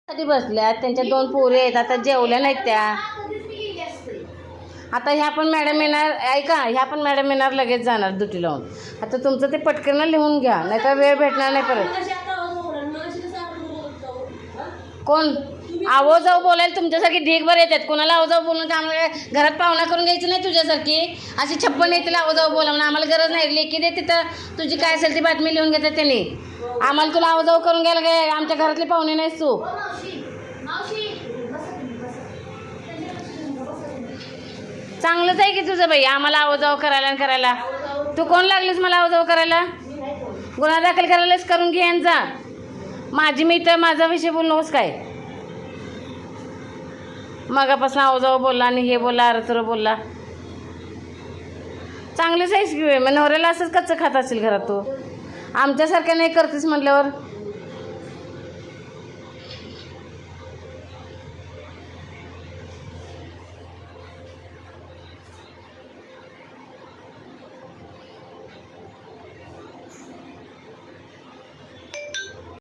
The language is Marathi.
साठी बसल्या, त्यांच्या 2 पोरी आहेत, आता जेवल्या नाहीत त्या. आता ह्या पण मॅडम येणार, ऐका, ह्या पण मॅडम येणार, लगेच जाणार ड्युटी लावून. आता तुमचं ते पटकन लिहून घ्या, नाही तर वेळ भेटणार नाही परत. कोण आहो जाऊ बोलायला तुमच्यासारखी ढीगभर येतात, कोणाला आहो जाऊ बोलून त्यामुळे घरात पाहुणा करून घ्यायचं नाही तुझ्यासारखी. अशी 56 येतील आहो जाऊ बोला म्हणून, आम्हाला गरज नाही. लेखी दे तिथं तुझी काय असेल ती बातमी लिहून घेतात त्यांनी. आम्हाला तुला आहो जाऊ करून घ्यायला काय, आमच्या घरातली पाहुणे नाहीस तू. चांगलंच आहे की तुझं बाई, आम्हाला आवाजाव करायला. तू कोण लागलीस मला आवाजाव करायला? गुन्हा दाखल करायलाच करून घे यांचा. माझी मी तर माझा विषय बोलू नकोस काय. मगापासून आवाजाव बोलला आणि हे बोलला, अरतुरं बोलला. चांगलीच आहेस की मग, नवऱ्याला असंच कच्चं खात असेल घरात तू. आमच्यासारख्या नाही करतेस म्हटल्यावर.